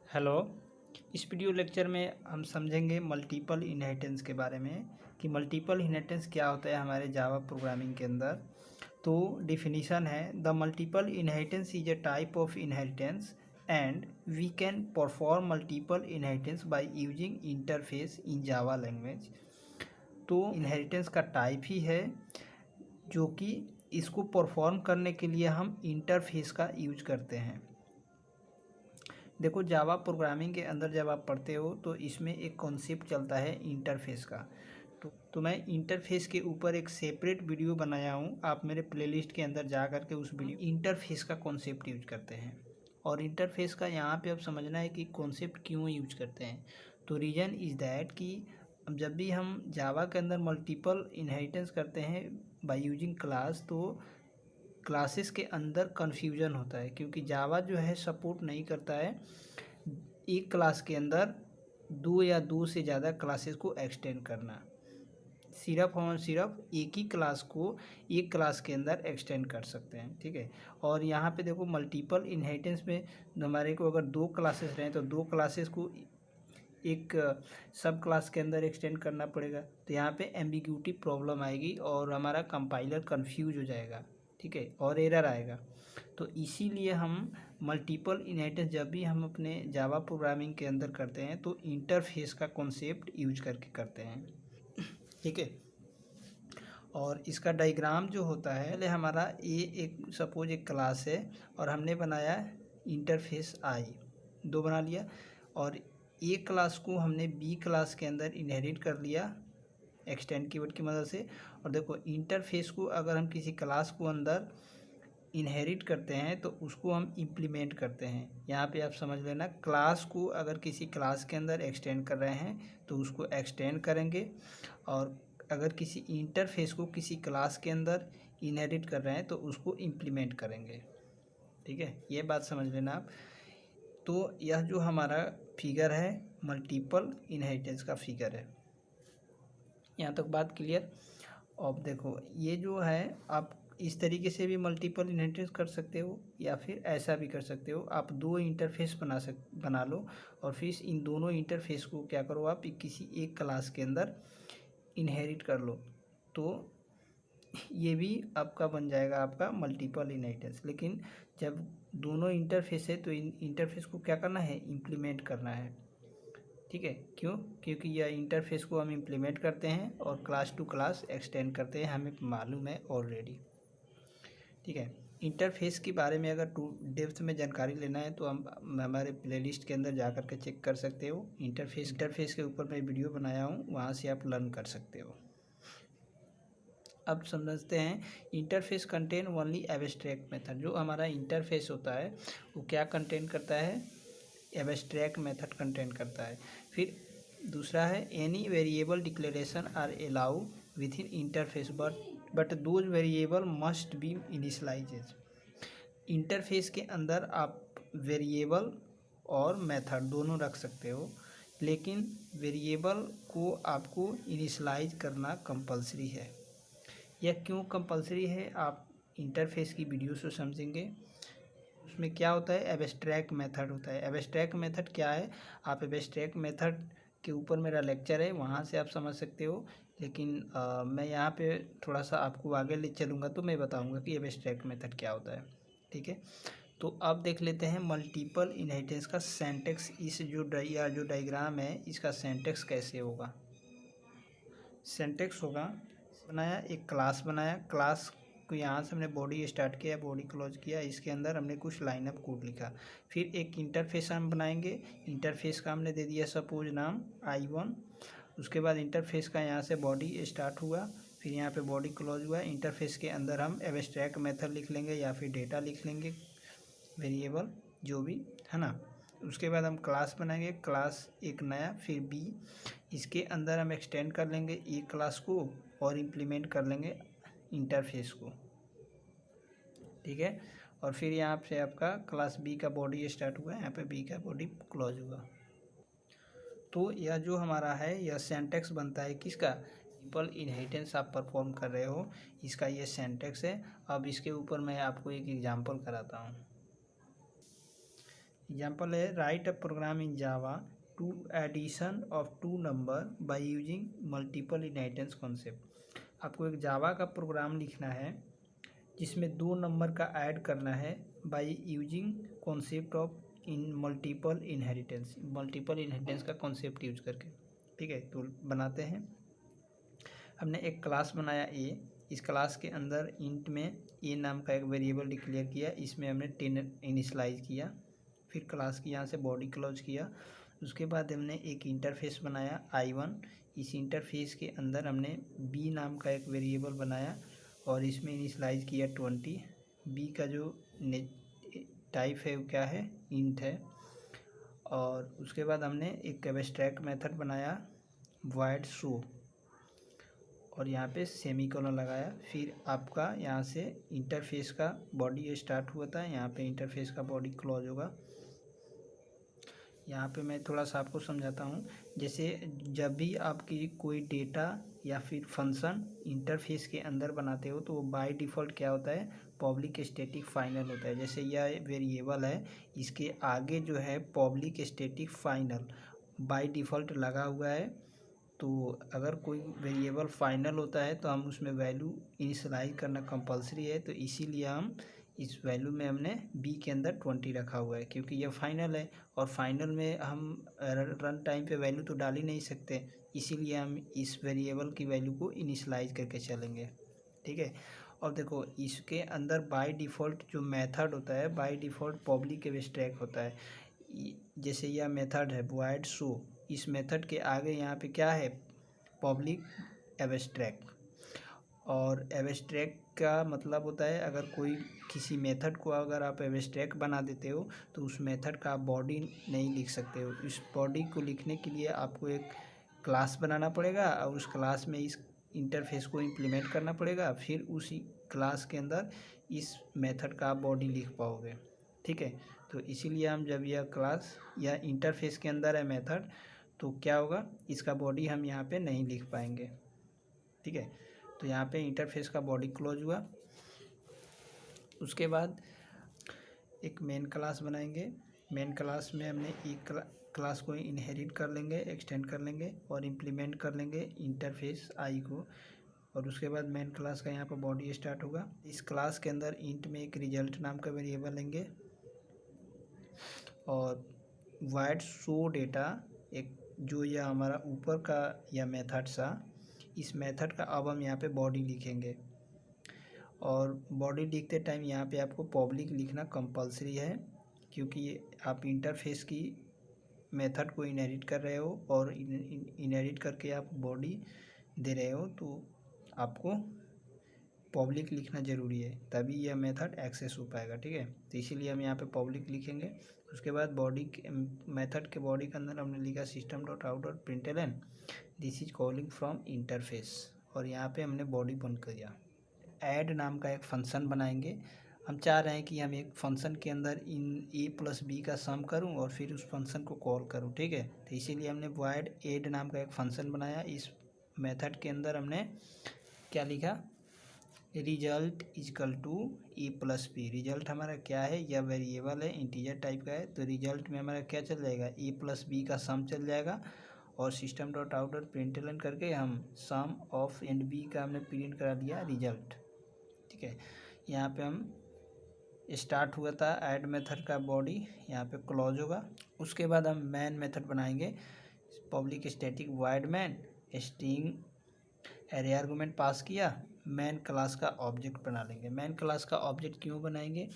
Hello. इस video lecture में हम समझेंगे मल्टीपल इनहेरिटेंस के बारे में कि मल्टीपल इनहेरिटेंस क्या होता है हमारे जावा प्रोग्रामिंग के अंदर। तो डिफिनीशन है, the multiple inheritance is a type of inheritance and we can perform multiple inheritance by using interface in Java language. तो इनहेरिटेंस का टाइप ही है जो कि इसको परफॉर्म करने के लिए हम इंटरफेस का यूज करते हैं। देखो, जावा प्रोग्रामिंग के अंदर जब आप पढ़ते हो तो इसमें एक कॉन्सेप्ट चलता है इंटरफेस का। तो मैं इंटरफेस के ऊपर एक सेपरेट वीडियो बनाया हूँ, आप मेरे प्लेलिस्ट के अंदर जा कर के उस वीडियो इंटरफेस का कॉन्सेप्ट यूज करते हैं। और इंटरफेस का यहाँ पे अब समझना है कि कॉन्सेप्ट क्यों यूज करते हैं। तो रीज़न इज़ दैट कि अब जब भी हम जावा के अंदर मल्टीपल इनहेरिटेंस करते हैं बाय यूजिंग क्लास, तो क्लासेस के अंदर कन्फ्यूजन होता है, क्योंकि जावा जो है सपोर्ट नहीं करता है एक क्लास के अंदर दो या दो से ज़्यादा क्लासेस को एक्सटेंड करना। सिर्फ और सिर्फ एक ही क्लास को एक क्लास के अंदर एक्सटेंड कर सकते हैं, ठीक है। और यहाँ पे देखो, मल्टीपल इनहेरिटेंस में हमारे को अगर दो क्लासेस रहें तो दो क्लासेस को एक सब क्लास के अंदर एक्सटेंड करना पड़ेगा। तो यहाँ पे एम्बिग्यूटी प्रॉब्लम आएगी और हमारा कंपाइलर कंफ्यूज हो जाएगा, ठीक है, और एरर आएगा। तो इसीलिए हम मल्टीपल इनहेरिटेंस जब भी हम अपने जावा प्रोग्रामिंग के अंदर करते हैं तो इंटरफेस का कॉन्सेप्ट यूज करके करते हैं, ठीक है। और इसका डायग्राम जो होता है, पहले हमारा ये एक सपोज एक क्लास है और हमने बनाया इंटरफेस आई, दो बना लिया, और एक क्लास को हमने बी क्लास के अंदर इनहेरिट कर लिया एक्सटेंड कीवर्ड की मदद से। और देखो, इंटरफेस को अगर हम किसी क्लास को अंदर इनहेरिट करते हैं तो उसको हम इम्प्लीमेंट करते हैं। यहाँ पे आप समझ लेना, क्लास को अगर किसी क्लास के अंदर एक्सटेंड कर रहे हैं तो उसको एक्सटेंड करेंगे, और अगर किसी इंटरफेस को किसी क्लास के अंदर इनहेरिट कर रहे हैं तो उसको इम्प्लीमेंट करेंगे, ठीक है। ये बात समझ लेना आप। तो यह जो हमारा फिगर है मल्टीपल इनहेरिटेंस का फिगर है। यहाँ तक बात क्लियर। अब देखो, ये जो है आप इस तरीके से भी मल्टीपल इनहेरिटेंस कर सकते हो या फिर ऐसा भी कर सकते हो। आप दो इंटरफेस बना लो और फिर इन दोनों इंटरफेस को क्या करो, आप किसी एक क्लास के अंदर इनहेरिट कर लो, तो ये भी आपका बन जाएगा आपका मल्टीपल इनहेरिटेंस। लेकिन जब दोनों इंटरफेस है तो इन इंटरफेस को क्या करना है, इम्प्लीमेंट करना है, ठीक है। क्यों? क्योंकि यह इंटरफेस को हम इम्प्लीमेंट करते हैं और क्लास टू क्लास एक्सटेंड करते हैं, हमें मालूम है ऑलरेडी, ठीक है। इंटरफेस के बारे में अगर टू डेप्थ में जानकारी लेना है तो हम हमारे प्लेलिस्ट के अंदर जा कर के चेक कर सकते हो। इंटरफेस के ऊपर मैं वीडियो बनाया हूँ, वहाँ से आप लर्न कर सकते हो। अब समझते हैं, interface contain only abstract method. जो हमारा इंटरफेस होता है वो क्या कंटेन करता है, एब्स्ट्रैक्ट मेथड कंटेन करता है। फिर दूसरा है, any variable declaration are allow within interface but those variable must be initialises. Interface के अंदर आप वेरिएबल और मेथड दोनों रख सकते हो, लेकिन वेरिएबल को आपको इनिशलाइज करना कंपलसरी है। यह क्यों कंपलसरी है, आप इंटरफेस की वीडियो से समझेंगे। उसमें क्या होता है, एब्स्ट्रैक्ट मेथड होता है। एब्स्ट्रैक्ट मेथड क्या है, आप एब्स्ट्रैक्ट मेथड के ऊपर मेरा लेक्चर है, वहाँ से आप समझ सकते हो। लेकिन मैं यहाँ पे थोड़ा सा आपको आगे ले चलूँगा तो मैं बताऊँगा कि एब्स्ट्रैक्ट मेथड क्या होता है, ठीक है। तो अब देख लेते हैं मल्टीपल इनहेरिटेंस का सिंटैक्स। इस जो डायग्राम है इसका सिंटैक्स कैसे होगा। सिंटैक्स होगा, बनाया एक क्लास, बनाया क्लास को, यहाँ से हमने बॉडी स्टार्ट किया, बॉडी क्लोज किया, इसके अंदर हमने कुछ लाइनअप कोड लिखा। फिर एक इंटरफेस हम बनाएंगे, इंटरफेस का हमने दे दिया सपोज नाम I1। उसके बाद इंटरफेस का यहाँ से बॉडी स्टार्ट हुआ, फिर यहाँ पे बॉडी क्लोज हुआ। इंटरफेस के अंदर हम एब्स्ट्रैक्ट मेथड लिख लेंगे या फिर डेटा लिख लेंगे, वेरिएबल जो भी है ना। उसके बाद हम क्लास बनाएंगे, क्लास एक नया, फिर बी, इसके अंदर हम एक्सटेंड कर लेंगे एक क्लास को और इम्प्लीमेंट कर लेंगे इंटरफेस को, ठीक है। और फिर यहाँ से आपका क्लास बी का बॉडी स्टार्ट हुआ, यहाँ पे बी का बॉडी क्लोज हुआ। तो यह जो हमारा है यह सिंटैक्स बनता है किसका, मल्टीपल इनहेरिटेंस आप परफॉर्म कर रहे हो, इसका ये सिंटैक्स है। अब इसके ऊपर मैं आपको एक एग्जांपल कराता हूँ। एग्जाम्पल है write a program in Java to addition of two number by using multiple inheritance concept. आपको एक जावा का प्रोग्राम लिखना है जिसमें दो नंबर का ऐड करना है by using concept of in multiple inheritance का कॉन्सेप्ट यूज करके। ठीक है, तो बनाते हैं। हमने एक क्लास बनाया ए, इस क्लास के अंदर इंट में ए नाम का एक वेरिएबल डिक्लेयर किया, इसमें हमने 10 इनिशलाइज किया, फिर क्लास की यहाँ से बॉडी क्लोज किया। उसके बाद हमने एक इंटरफेस बनाया I1, इस इंटरफेस के अंदर हमने बी नाम का एक वेरिएबल बनाया और इसमें इनिशलाइज किया 20। बी का जो टाइप है वो क्या है, इंट है। और उसके बाद हमने एक एब्स्ट्रैक्ट मेथड बनाया void show और यहाँ पे सेमीकोलन लगाया। फिर आपका यहाँ से इंटरफेस का बॉडी स्टार्ट हुआ था, यहाँ पे इंटरफेस का बॉडी क्लोज होगा। यहाँ पे मैं थोड़ा सा आपको समझाता हूँ। जैसे जब भी आपकी कोई डेटा या फिर फंक्शन इंटरफेस के अंदर बनाते हो तो वो बाय डिफ़ॉल्ट क्या होता है, पब्लिक स्टैटिक फाइनल होता है। जैसे यह वेरिएबल है, इसके आगे जो है public static final by default लगा हुआ है। तो अगर कोई वेरिएबल फाइनल होता है तो हम उसमें वैल्यू इनिशियलाइज करना कंपलसरी है, तो इसीलिए हम इस वैल्यू में हमने बी के अंदर 20 रखा हुआ है, क्योंकि यह फाइनल है और फाइनल में हम रन टाइम पे वैल्यू तो डाल ही नहीं सकते, इसीलिए हम इस वेरिएबल की वैल्यू को इनिशियलाइज करके चलेंगे। ठीक है, और देखो इसके अंदर बाय डिफ़ॉल्ट जो मेथड होता है बाय डिफ़ॉल्ट पब्लिक एब्स्ट्रैक्ट होता है। जैसे यह मेथड है void show, इस मेथड के आगे यहाँ पे क्या है, पब्लिक एब्स्ट्रैक्ट। और एब्स्ट्रैक्ट का मतलब होता है अगर कोई किसी मेथड को अगर आप एब्स्ट्रैक्ट बना देते हो तो उस मेथड का आप बॉडी नहीं लिख सकते हो। इस बॉडी को लिखने के लिए आपको एक क्लास बनाना पड़ेगा और उस क्लास में इस इंटरफेस को इम्प्लीमेंट करना पड़ेगा, फिर उसी क्लास के अंदर इस मेथड का आप बॉडी लिख पाओगे। ठीक है, तो इसीलिए हम जब यह क्लास या इंटरफेस के अंदर है मेथड, तो क्या होगा, इसका बॉडी हम यहाँ पे नहीं लिख पाएंगे। ठीक है, तो यहाँ पे इंटरफेस का बॉडी क्लोज हुआ। उसके बाद एक मेन क्लास बनाएंगे। मेन क्लास में हमने एक क्लास को इनहेरिट कर लेंगे, एक्सटेंड कर लेंगे और इम्प्लीमेंट कर लेंगे इंटरफेस आई को। और उसके बाद मेन क्लास का यहाँ पर बॉडी स्टार्ट होगा। इस क्लास के अंदर इंट में एक रिजल्ट नाम का वेरिएबल लेंगे और void show डेटा, एक जो यह हमारा ऊपर का यह मेथड सा, इस मेथड का अब हम यहाँ पे बॉडी लिखेंगे। और बॉडी लिखते टाइम यहाँ पे आपको पब्लिक लिखना कंपलसरी है, क्योंकि आप इंटरफेस की मेथड को इनहेरिट कर रहे हो और इनहेरिट करके आप बॉडी दे रहे हो, तो आपको पब्लिक लिखना ज़रूरी है, तभी यह मेथड एक्सेस हो पाएगा। ठीक है, तो इसीलिए हम यहाँ पे पब्लिक लिखेंगे। उसके बाद बॉडी के मेथड के बॉडी के अंदर हमने लिखा system dot out dot println this is calling from interface, और यहाँ पे हमने बॉडी बंद कर दिया। ऐड नाम का एक फंक्शन बनाएंगे। हम चाह रहे हैं कि हम एक फंक्शन के अंदर इन ए प्लस बी का सम करूं और फिर उस फंक्शन को कॉल करूं। ठीक है, तो इसीलिए हमने void ऐड नाम का एक फंक्शन बनाया। इस मेथड के अंदर हमने क्या लिखा, result equal to A plus B. Result हमारा क्या है, यह वेरिएबल है, इंटीजर टाइप का है, तो रिजल्ट में हमारा क्या चल जाएगा, ए प्लस बी का सम चल जाएगा। और system dot out dot println करके हम सम ऑफ एंड बी का हमने प्रिंट करा दिया रिजल्ट। ठीक है, यहाँ पे हम स्टार्ट हुआ था ऐड मेथड का बॉडी, यहाँ पे क्लोज होगा। उसके बाद हम मैन मेथड बनाएंगे, public static void main, string array argument pass किया, मैन क्लास का ऑब्जेक्ट बना लेंगे। मैन क्लास का ऑब्जेक्ट क्यों बनाएंगे,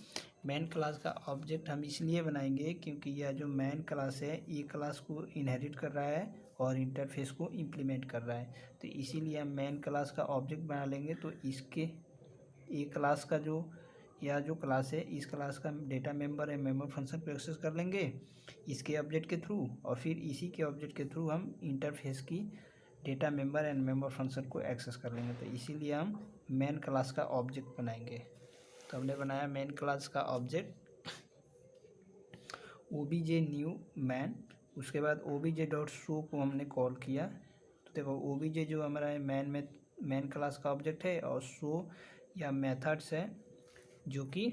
मैन क्लास का ऑब्जेक्ट हम इसलिए बनाएंगे क्योंकि यह जो मैन क्लास है ये क्लास को इनहेरिट कर रहा है और इंटरफेस को इम्प्लीमेंट कर रहा है, तो इसीलिए हम मैन क्लास का ऑब्जेक्ट बना लेंगे। तो इसके ये क्लास का जो यह जो क्लास है, इस क्लास का डेटा मेंबर है, मेंबर फंक्शन को एक्सेस कर लेंगे इसके ऑब्जेक्ट के थ्रू, और फिर इसी के ऑब्जेक्ट के थ्रू हम इंटरफेस की data member and member function को एक्सेस कर लेंगे। तो इसीलिए हम मेन क्लास का ऑब्जेक्ट बनाएंगे। तो हमने बनाया मेन क्लास का ऑब्जेक्ट obj न्यू मैन। उसके बाद obj डॉट शो को हमने कॉल किया। तो देखो obj जो हमारा है मैन क्लास का ऑब्जेक्ट है, और शो या मेथड्स है जो कि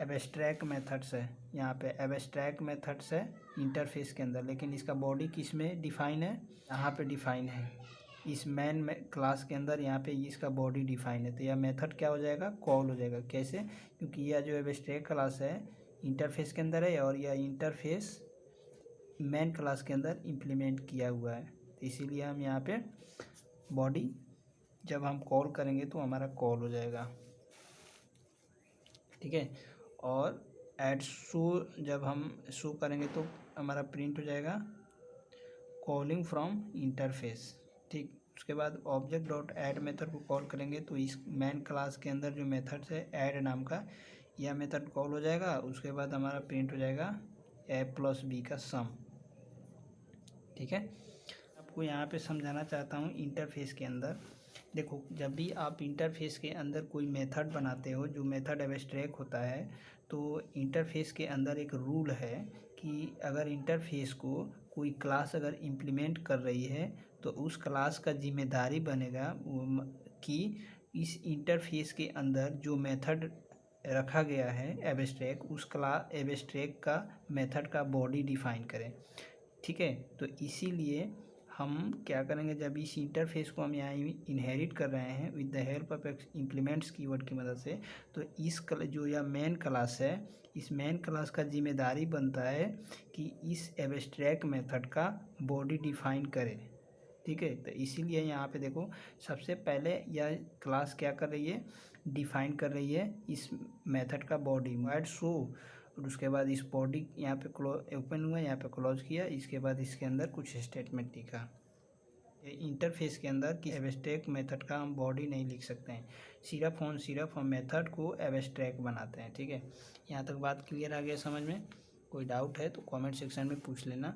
एब्स्ट्रैक्ट मेथड्स है, यहाँ पे एब्स्ट्रैक्ट मेथड्स है इंटरफेस के अंदर, लेकिन इसका बॉडी किस में डिफाइन है, यहाँ पे डिफाइन है इस मेन में क्लास के अंदर, यहाँ पे इसका बॉडी डिफाइन है। तो यह मेथड क्या हो जाएगा, कॉल हो जाएगा। कैसे, क्योंकि यह जो एब्स्ट्रैक्ट क्लास है इंटरफेस के अंदर है और यह इंटरफेस मेन क्लास के अंदर इम्प्लीमेंट किया हुआ है, तो इसीलिए हम यहाँ पे बॉडी जब हम कॉल करेंगे तो हमारा कॉल हो जाएगा, ठीक है। और ऐड शो जब हम शो करेंगे तो हमारा प्रिंट हो जाएगा कॉलिंग फ्रॉम इंटरफेस, ठीक। उसके बाद ऑब्जेक्ट डॉट ऐड मेथड को कॉल करेंगे तो इस मेन क्लास के अंदर जो मेथड है ऐड नाम का, यह मेथड कॉल हो जाएगा। उसके बाद हमारा प्रिंट हो जाएगा ए प्लस बी का सम, ठीक है। आपको यहाँ पे समझाना चाहता हूँ इंटरफेस के अंदर देखो, जब भी आप इंटरफेस के अंदर कोई मेथड बनाते हो, जो मेथड एब्स्ट्रैक्ट होता है, तो इंटरफेस के अंदर एक रूल है कि अगर इंटरफेस को कोई क्लास अगर इम्प्लीमेंट कर रही है तो उस क्लास का जिम्मेदारी बनेगा कि इस इंटरफेस के अंदर जो मेथड रखा गया है एब्स्ट्रैक्ट, उस क्लास एब्स्ट्रैक्ट का मेथड का बॉडी डिफाइन करें, ठीक है। तो इसीलिए हम क्या करेंगे, जब इस इंटरफेस को हम यहाँ इनहेरिट कर रहे हैं with the help of implements keyword की मदद से, तो इस जो यह मेन क्लास है, इस मेन क्लास का जिम्मेदारी बनता है कि इस एब्स्ट्रैक्ट मेथड का बॉडी डिफाइन करे, ठीक है। तो इसीलिए यहाँ पे देखो, सबसे पहले यह क्लास क्या कर रही है, डिफाइन कर रही है इस मेथड का बॉडी वाइड शो, और उसके बाद इस बॉडी यहाँ पे ओपन हुआ, यहाँ पे क्लोज किया, इसके बाद इसके अंदर कुछ स्टेटमेंट लिखा। इंटरफेस के अंदर कि एब्स्ट्रैक्ट मेथड का हम बॉडी नहीं लिख सकते हैं, सिर्फ हम मेथड को एब्स्ट्रैक्ट बनाते हैं, ठीक है। यहाँ तक बात क्लियर आ गया समझ में? कोई डाउट है तो कमेंट सेक्शन में पूछ लेना।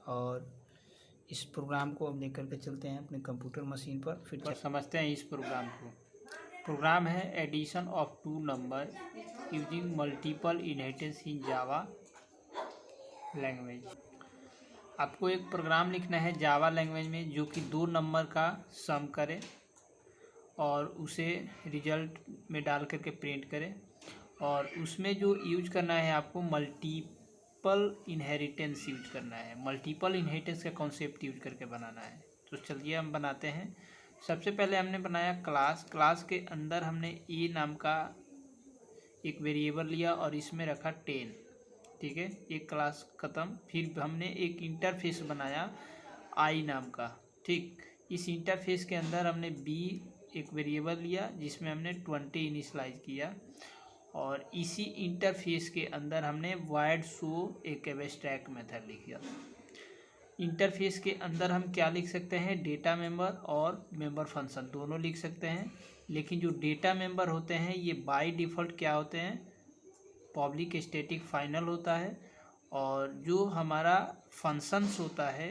और इस प्रोग्राम को अब लेकर के चलते हैं अपने कंप्यूटर मशीन पर, फिर समझते हैं इस प्रोग्राम को। प्रोग्राम है addition of two number using multiple inheritance in Java language. आपको एक प्रोग्राम लिखना है जावा लैंग्वेज में जो कि दो नंबर का सम करे और उसे रिजल्ट में डाल करके प्रिंट करे, और उसमें जो यूज करना है आपको मल्टीपल इनहेरिटेंस यूज करना है। मल्टीपल इनहेरिटेंस का कॉन्सेप्ट यूज करके बनाना है। तो चलिए हम बनाते हैं। सबसे पहले हमने बनाया क्लास के अंदर हमने ए नाम का एक वेरिएबल लिया और इसमें रखा 10, ठीक है। एक क्लास ख़त्म। फिर हमने एक इंटरफेस बनाया आई नाम का, ठीक। इस इंटरफेस के अंदर हमने बी एक वेरिएबल लिया जिसमें हमने 20 इनिशलाइज किया, और इसी इंटरफेस के अंदर हमने वाइड शो एक एब्स्ट्रैक्ट मेथड लिखा। इंटरफेस के अंदर हम क्या लिख सकते हैं, डेटा मेंबर और मेंबर फंक्शन दोनों लिख सकते हैं, लेकिन जो डेटा मेंबर होते हैं ये बाय डिफ़ॉल्ट क्या होते हैं, पब्लिक स्टैटिक फाइनल होता है, और जो हमारा फंक्शंस होता है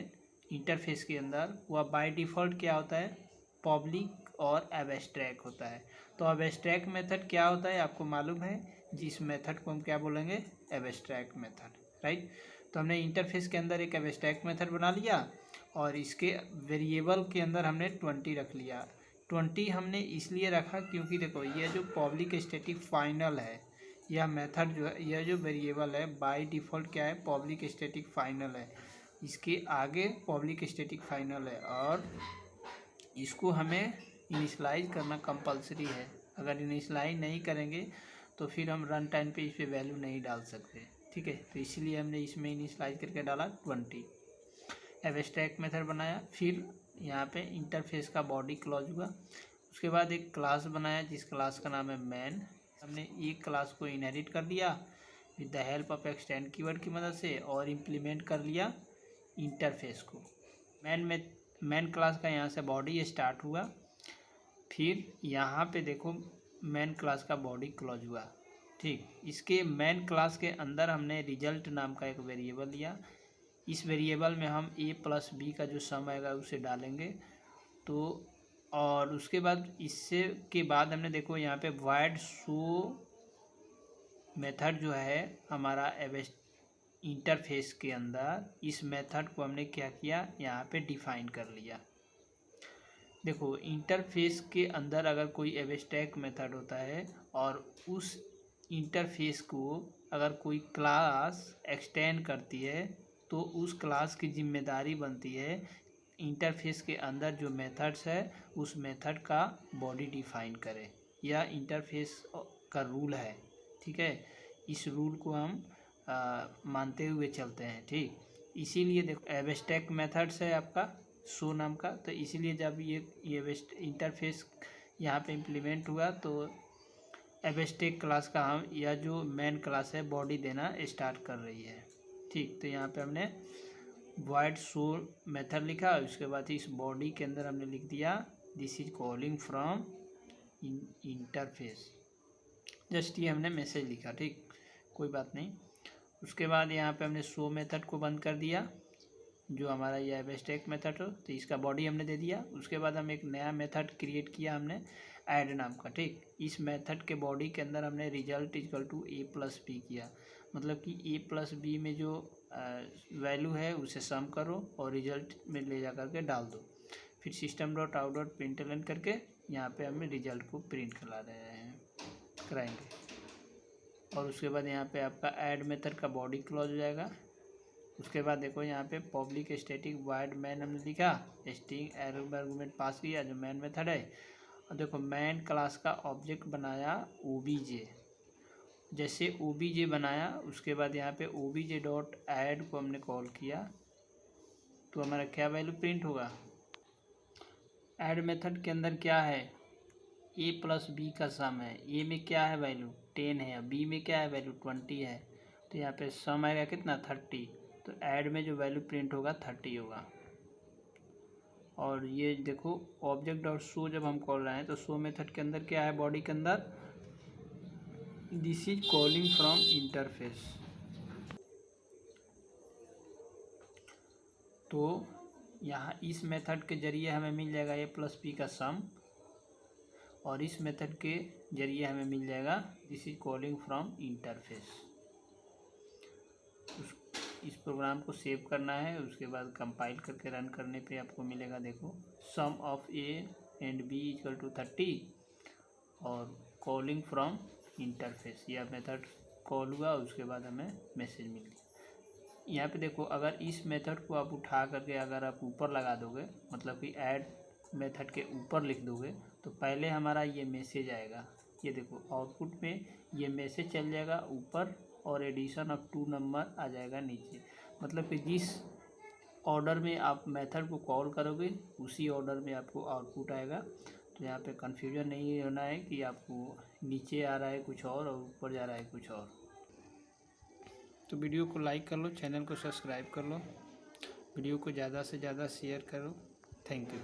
इंटरफेस के अंदर वह बाय डिफ़ॉल्ट क्या होता है, पब्लिक और एब्स्ट्रैक्ट होता है। तो एब्स्ट्रैक्ट मेथड क्या होता है आपको मालूम है, जिस मेथड को हम क्या बोलेंगे, एब्स्ट्रैक्ट मेथड, राइट। तो हमने इंटरफेस के अंदर एक एब्स्ट्रैक्ट मेथड बना लिया और इसके वेरिएबल के अंदर हमने 20 रख लिया। 20 हमने इसलिए रखा क्योंकि देखो यह जो पब्लिक स्टैटिक फाइनल है, यह मेथड जो है, यह जो वेरिएबल है बाय डिफ़ॉल्ट क्या है, पब्लिक स्टैटिक फाइनल है। इसके आगे पब्लिक स्टैटिक फाइनल है और इसको हमें इनिशलाइज करना कंपलसरी है। अगर इनिशलाइज नहीं करेंगे तो फिर हम रन टाइम पे इस पर वैल्यू नहीं डाल सकते, ठीक है। तो इसलिए हमने इसमें इनिशलाइज करके डाला 20, एब्स्ट्रैक्ट मेथड बनाया। फिर यहाँ पे इंटरफेस का बॉडी क्लोज हुआ। उसके बाद एक क्लास बनाया जिस क्लास का नाम है मैन। हमने एक क्लास को इनहेरिट कर लिया with the help of extend keyword की मदद से और इम्प्लीमेंट कर लिया इंटरफेस को। मैन क्लास का यहाँ से बॉडी स्टार्ट हुआ, फिर यहाँ पे देखो मैन क्लास का बॉडी क्लोज हुआ, ठीक। इसके मैन क्लास के अंदर हमने रिजल्ट नाम का एक वेरिएबल लिया। इस वेरिएबल में हम a प्लस बी का जो सम आएगा उसे डालेंगे। तो और उसके बाद इससे के बाद हमने देखो यहाँ पे वाइड शो मेथड जो है हमारा इंटरफेस के अंदर, इस मेथड को हमने क्या किया, यहाँ पे डिफाइन कर लिया। देखो इंटरफेस के अंदर अगर कोई एब्स्ट्रैक्ट मेथड होता है और उस इंटरफेस को अगर कोई क्लास एक्सटेंड करती है तो उस क्लास की जिम्मेदारी बनती है इंटरफेस के अंदर जो मेथड्स है उस मेथड का बॉडी डिफाइन करे। यह इंटरफेस का रूल है, ठीक है। इस रूल को हम मानते हुए चलते हैं, ठीक। इसीलिए देखो एब्स्ट्रैक्ट मेथड्स है आपका शो नाम का, तो इसीलिए जब ये इंटरफेस यहाँ पे इम्प्लीमेंट हुआ तो एब्स्ट्रैक्ट क्लास का हम या जो मेन क्लास है बॉडी देना स्टार्ट कर रही है, ठीक। तो यहाँ पे हमने वॉइड शो मेथड लिखा, उसके बाद इस बॉडी के अंदर हमने लिख दिया this is calling from interface. Just ये हमने मैसेज लिखा, ठीक, कोई बात नहीं। उसके बाद यहाँ पे हमने शो मेथड को बंद कर दिया, जो हमारा ये एब्स्ट्रैक्ट मेथड हो, तो इसका बॉडी हमने दे दिया। उसके बाद हम एक नया मेथड क्रिएट किया हमने ऐड नाम का, ठीक। इस मेथड के बॉडी के अंदर हमने रिजल्ट इक्वल टू a+b किया, मतलब कि a+b में जो वैल्यू है उसे सम करो और रिजल्ट में ले जा करके डाल दो। फिर system.out.println करके यहाँ पे हमें रिजल्ट को प्रिंट कराएंगे। और उसके बाद यहाँ पे आपका ऐड मेथड का बॉडी क्लॉज हो जाएगा। उसके बाद देखो यहाँ पे पब्लिक स्टैटिक वॉइड मैन हमने लिखा, स्ट्रिंग आर्गुमेंट पास किया जो मैन मेथड है। और देखो मैन क्लास का ऑब्जेक्ट बनाया obj, जैसे obj बनाया उसके बाद यहाँ पे obj.add को हमने कॉल किया तो हमारा क्या वैल्यू प्रिंट होगा। ऐड मेथड के अंदर क्या है, a+b का सम है। a में क्या है वैल्यू 10 है, b में क्या है वैल्यू 20 है, तो यहाँ पे सम आएगा कितना 30, तो ऐड में जो वैल्यू प्रिंट होगा 30 होगा। और ये देखो ऑब्जेक्ट डॉट शो जब हम कॉल रहे हैं तो शो मेथड के अंदर क्या है, बॉडी के अंदर this is calling from interface. तो यहाँ इस मेथड के जरिए हमें मिल जाएगा a+b का सम, और इस मेथड के जरिए हमें मिल जाएगा this is calling from interface. इस प्रोग्राम को सेव करना है, उसके बाद कंपाइल करके रन करने पे आपको मिलेगा, देखो sum of a and b equal to 30 और कॉलिंग फ्रॉम इंटरफेस। यह मेथड कॉल हुआ, उसके बाद हमें मैसेज मिल गया। यहाँ पे देखो अगर इस मेथड को आप उठा करके अगर आप ऊपर लगा दोगे, मतलब कि ऐड मेथड के ऊपर लिख दोगे, तो पहले हमारा ये मैसेज आएगा। ये देखो आउटपुट में ये मैसेज चल जाएगा ऊपर और एडिशन ऑफ 2 नंबर आ जाएगा नीचे। मतलब कि जिस ऑर्डर में आप मेथड को कॉल करोगे उसी ऑर्डर में आपको आउटपुट आएगा। तो यहाँ पे कन्फ्यूजन नहीं होना है कि आपको नीचे आ रहा है कुछ और ऊपर जा रहा है कुछ और। तो वीडियो को लाइक कर लो, चैनल को सब्सक्राइब कर लो, वीडियो को ज़्यादा से ज़्यादा शेयर करो। Thank you.